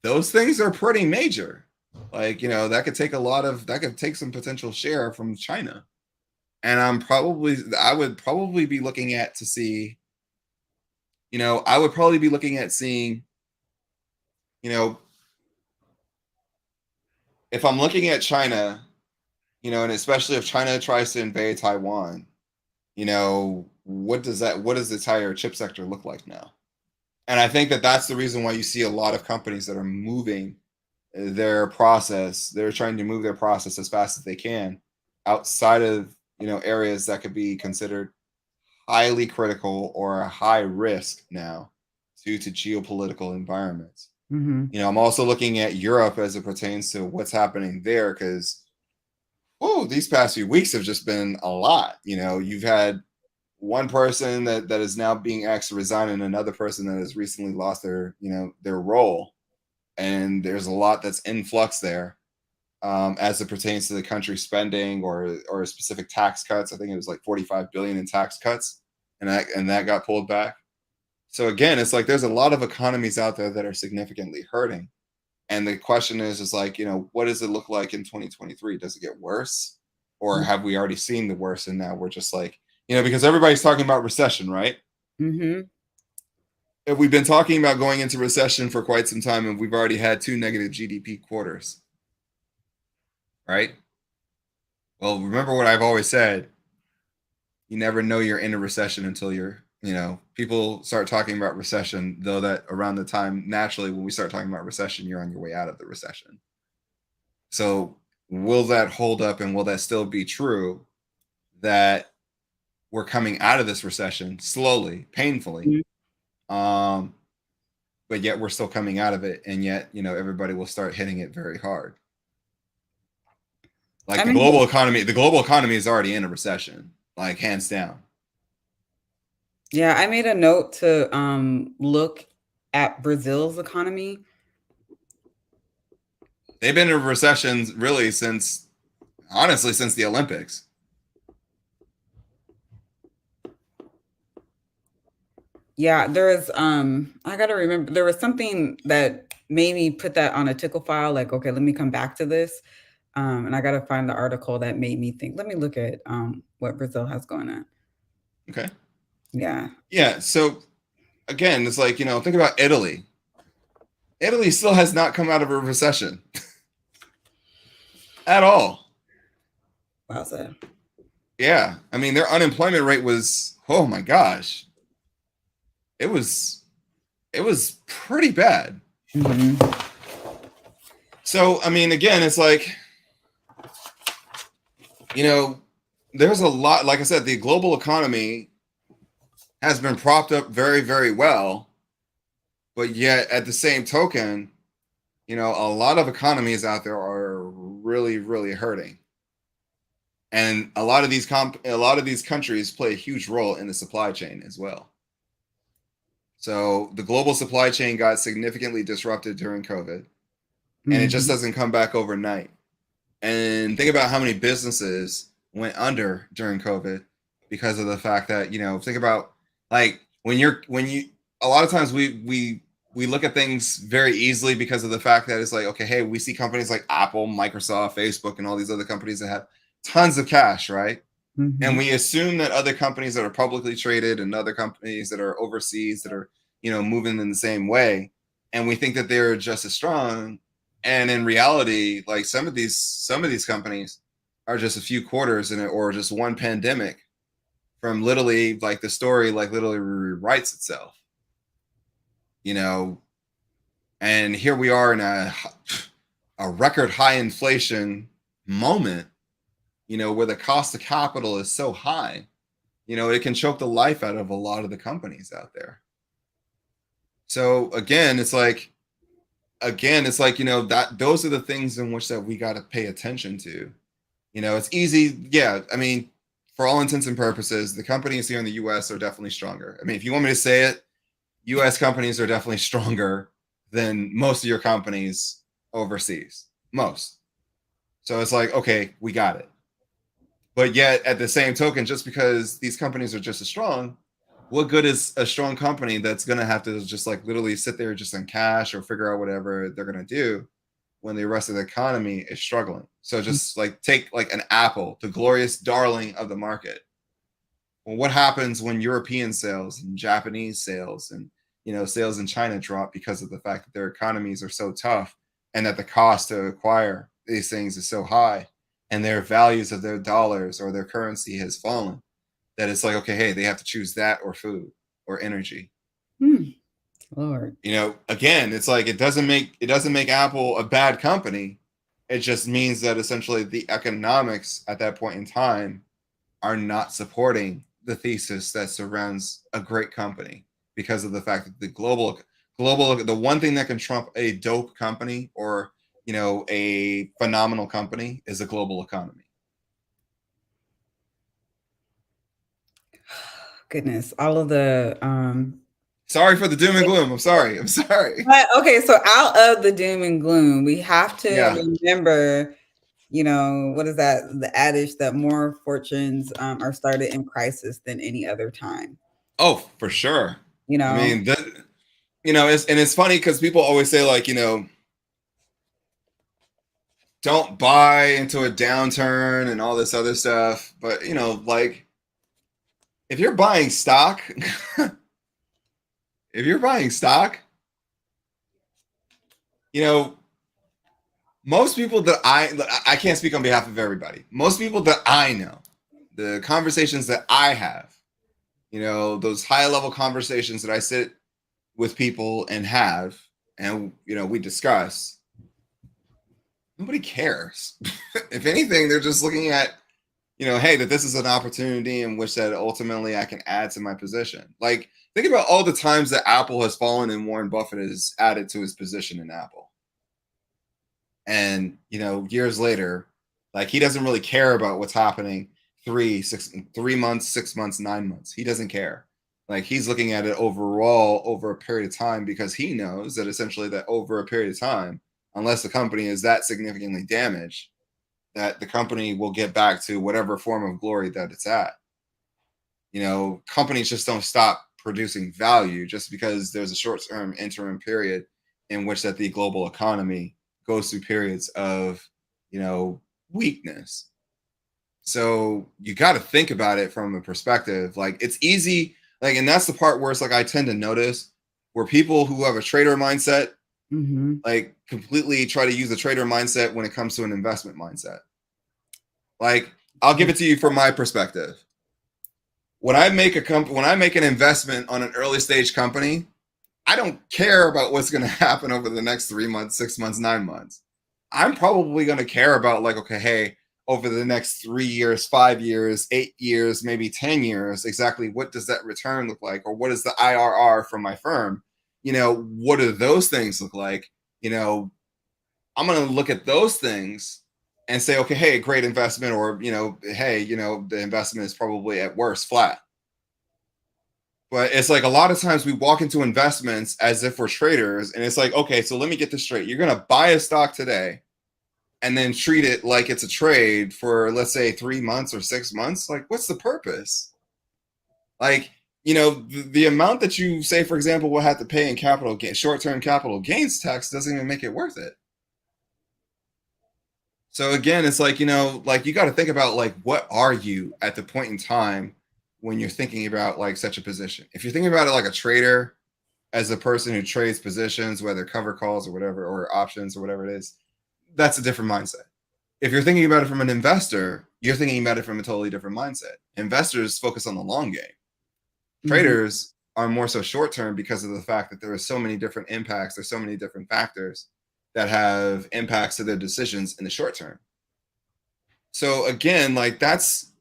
those things are pretty major. Like, that could take some potential share from China. And I would probably be looking at to see, I would probably be looking at seeing, if I'm looking at China, and especially if China tries to invade Taiwan, what does the entire chip sector look like now? And I think that that's the reason why you see a lot of companies that are moving their process. They're trying to move their process as fast as they can outside of, areas that could be considered highly critical or high risk now due to geopolitical environments. I'm also looking at Europe as it pertains to what's happening there, because these past few weeks have just been a lot. You've had one person that is now being asked to resign, and another person that has recently lost their role, and there's a lot that's in flux there, as it pertains to the country spending or specific tax cuts. I think it was like 45 billion in tax cuts, and that got pulled back. So again, it's like there's a lot of economies out there that are significantly hurting. And the question is like, what does it look like in 2023? Does it get worse? Or have we already seen the worst and now we're just like, because everybody's talking about recession, right? If we've been talking about going into recession for quite some time, and we've already had 2 negative GDP quarters, right? Well, remember what I've always said. You never know you're in a recession until people start talking about recession, though that around the time, naturally, when we start talking about recession, you're on your way out of the recession. So will that hold up, and will that still be true that we're coming out of this recession slowly, painfully, but yet we're still coming out of it, and yet, everybody will start hitting it very hard. Like the global economy is already in a recession, like hands down. Yeah, I made a note to look at Brazil's economy. They've been in recessions really since honestly, since the Olympics. Yeah, there's I gotta remember there was something that made me put that on a tickle file, like, okay, let me come back to this. And I gotta find the article that made me think. Let me look at what Brazil has going on. Okay. Yeah. Yeah. So again, it's like, think about Italy. Italy still has not come out of a recession at all. Wowza. Yeah. I mean, their unemployment rate was, oh my gosh. It was pretty bad. Mhm. So, I mean, again, it's like, there's a lot, like I said, the global economy has been propped up very, very well. But yet, at the same token, a lot of economies out there are really, really hurting. And a lot of these countries play a huge role in the supply chain as well. So the global supply chain got significantly disrupted during COVID, and it just Mhm. doesn't come back overnight. And think about how many businesses went under during COVID because of the fact that, think about, like, when you a lot of times we look at things very easily because of the fact that it's like, okay, hey, we see companies like Apple, Microsoft, Facebook, and all these other companies that have tons of cash, right? And Mhm. we assume that other companies that are publicly traded and other companies that are overseas that are, moving in the same way, and we think that they're just as strong. And in reality, like, some of these companies are just a few quarters in it, or just one pandemic from literally, like, the story, like, literally rewrites itself. You know, and here we are in a record high inflation moment, where the cost of capital is so high, it can choke the life out of a lot of the companies out there. So that those are the things in which that we got to pay attention to. It's easy. Yeah. I mean, for all intents and purposes, the companies here in the US are definitely stronger. I mean, if you want me to say it, US companies are definitely stronger than most of your companies overseas. Most. So it's like, okay, we got it. But yet, at the same token, just because these companies are just as strong, what good is a strong company that's going to have to just, like, literally sit there just in cash or figure out whatever they're going to do when the rest of the economy is struggling? So just, like, take, like, an Apple, the glorious darling of the market. Well, what happens when European sales and Japanese sales and, sales in China drop because of the fact that their economies are so tough, and that the cost to acquire these things is so high, and their values of their dollars or their currency has fallen, that it's like, okay, hey, they have to choose that or food or energy. Hmm. Lord. Again, it's like, it doesn't make Apple a bad company. It just means that essentially the economics at that point in time are not supporting the thesis that surrounds a great company, because of the fact that the one thing that can trump a dope company, or, a phenomenal company, is a global economy. Goodness. All of the Sorry for the doom and gloom. I'm sorry. but okay, so out of the doom and gloom, we have Yeah. to remember, what is that? The adage that more fortunes are started in crisis than any other time. Oh, for sure. You I know, mean, it's funny because people always say, like, don't buy into a downturn and all this other stuff. But, like, if you're buying stock, if you're buying stock, you know, most people that I can't speak on behalf of everybody. Most people that I know, the conversations that I have, those high level conversations that I sit with people and have, and, we discuss, nobody cares. If anything, they're just looking at, hey, that this is an opportunity in which that ultimately I can add to my position. Like, think about all the times that Apple has fallen and Warren Buffett has added to his position in Apple. And, years later, like, he doesn't really care about what's happening 3 months, 6 months, 9 months. He doesn't care. Like, he's looking at it overall over a period of time, because he knows that essentially that over a period of time, unless the company is that significantly damaged, that the company will get back to whatever form of glory that it's at. Companies just don't stop producing value just because there's a short-term interim period in which that the global economy goes through periods of, weakness. So you got to think about it from a perspective. Like, it's easy, like, and that's the part where it's like I tend to notice where people who have a trader mindset, like, completely try to use a trader mindset when it comes to an investment mindset. Like, I'll give it to you from my perspective. When I make an investment on an early stage company, I don't care about what's going to happen over the next 3 months, 6 months, 9 months. I'm probably going to care about, like, okay, hey, over the next 3 years, 5 years, 8 years, maybe 10 years, exactly what does that return look like? Or what is the IRR from my firm? What do those things look like? I'm going to look at those things and say, okay, hey, great investment, or, hey, the investment is probably at worst flat. But it's like a lot of times we walk into investments as if we're traders, and it's like, okay, so let me get this straight. You're going to buy a stock today and then treat it like it's a trade for, let's say, 3 months or 6 months. Like, what's the purpose? Like, the amount that you say, for example, will have to pay in short-term capital gains tax doesn't even make it worth it. So again, it's like, like, you got to think about, like, what are you at the point in time when you're thinking about, like, such a position? If you're thinking about it like a trader, as a person who trades positions, whether cover calls or whatever, or options or whatever it is, that's a different mindset. If you're thinking about it from an investor, you're thinking about it from a totally different mindset. Investors focus on the long game. Traders are more so short term because of the fact that there are so many different impacts. There's so many different factors that have impacts to their decisions in the short term. So again, like, that's,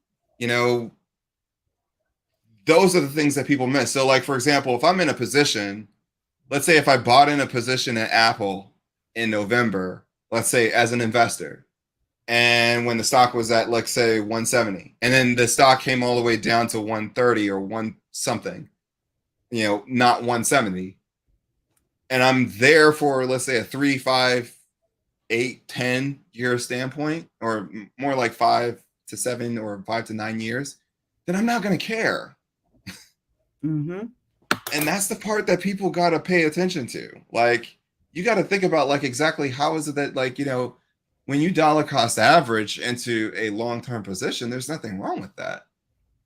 those are the things that people miss. So, like, for example, if I'm in a position, let's say if I bought in a position at Apple in November, let's say as an investor, and when the stock was at, let's say, 170, and then the stock came all the way down to 130 or one something, not 170, and I'm there for, let's say, a 3, 5, 8, 10 year standpoint, or more like 5 to 7 or 5 to 9 years, then I'm not going to care. And that's the part that people got to pay attention to. Like, you got to think about, like, exactly how is it that, like, when you dollar cost average into a long-term position, there's nothing wrong with that.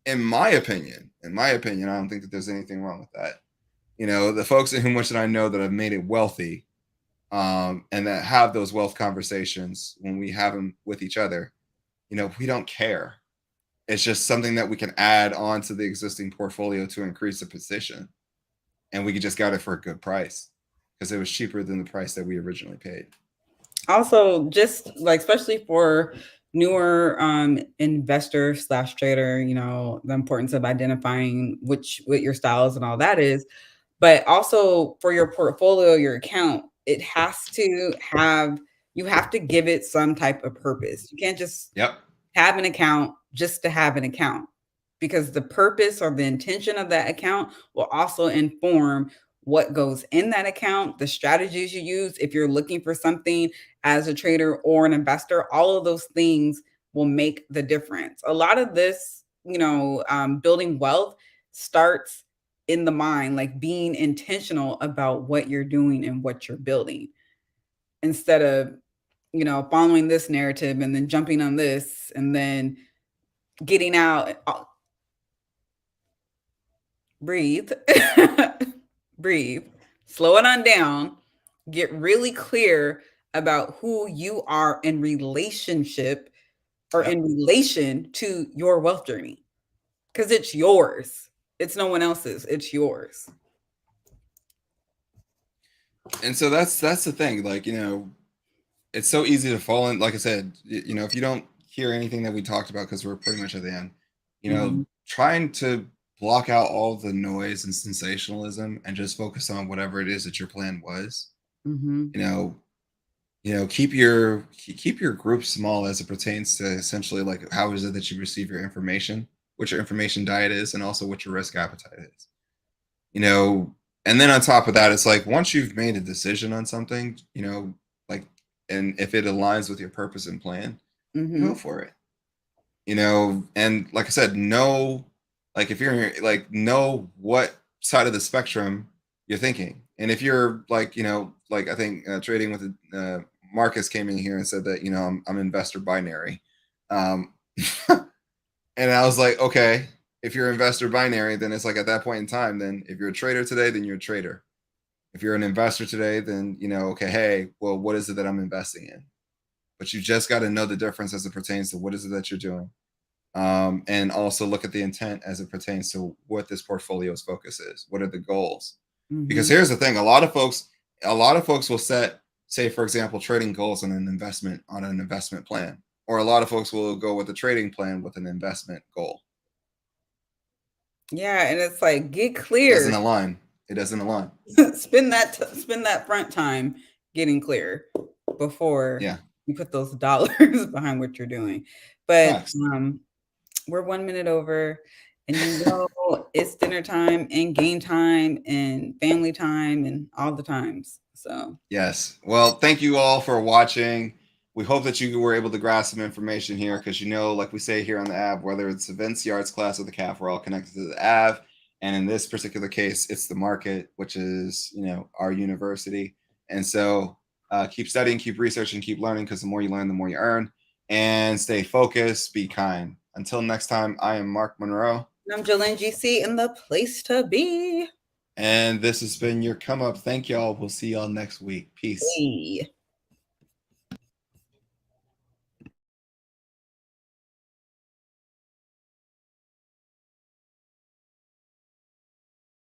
In my opinion, I don't think that there's anything wrong with that. The folks in which that I know that have made it wealthy, and that have those wealth conversations when we have them with each other, we don't care. It's just something that we can add on to the existing portfolio to increase the position. And we just got it for a good price because it was cheaper than the price that we originally paid. Also, just like, especially for newer investor / trader, the importance of identifying what your styles and all that is. But also for your portfolio, your account, it has to have, you have to give it some type of purpose. You can't just have an account just to have an account, because the purpose or the intention of that account will also inform what goes in that account, the strategies you use. If you're looking for something as a trader or an investor, all of those things will make the difference. A lot of this, building wealth starts in the mind, like being intentional about what you're doing and what you're building, instead of, following this narrative and then jumping on this and then getting out. Breathe, breathe, slow it on down, get really clear about who you are in relationship or in relation to your wealth journey, because it's yours. It's no one else's. It's yours. And so that's the thing. Like, it's so easy to fall in. Like I said, if you don't hear anything that we talked about, because we're pretty much at the end, trying to block out all the noise and sensationalism and just focus on whatever it is that your plan was. Keep your group small as it pertains to essentially, like, how is it that you receive your information, what your information diet is, and also what your risk appetite is. And then on top of that, it's like, once you've made a decision on something, like, and if it aligns with your purpose and plan, go for it. You know, and like I said, know, like if you're like, know what side of the spectrum you're thinking. And if you're like, you know, like I think trading with Marcus came in here and said that, you know, I'm investor binary. And I was like, okay, if you're investor binary, then it's like at that point in time, then if you're a trader today, then you're a trader. If you're an investor today, then, you know, okay, hey, well, what is it that I'm investing in? But you just got to know the difference as it pertains to what is it that you're doing. And also look at the intent as it pertains to what this portfolio's focus is. What are the goals? Because here's the thing: a lot of folks will set, say, for example, trading goals on an investment plan, or a lot of folks will go with a trading plan with an investment goal. Yeah, and it's like, get It clear. doesn't align. It doesn't align. spend that front time getting clear before you put those dollars behind what you're doing. But we're 1 minute over, and you know it's dinner time and game time and family time and all the times. So yes. Well, thank you all for watching. We hope that you were able to grasp some information here, because, you know, like we say here on the AV, whether it's the Vince Yards class or the CAF, we're all connected to the AV. And in this particular case, it's the market, which is, you know, our university. And so keep studying, keep researching, keep learning, because the more you learn, the more you earn. And stay focused, be kind. Until next time, I am Mark Monroe. And I'm Jolene GC, in the place to be. And this has been your come up. Thank y'all. We'll see y'all next week. Peace. Hey.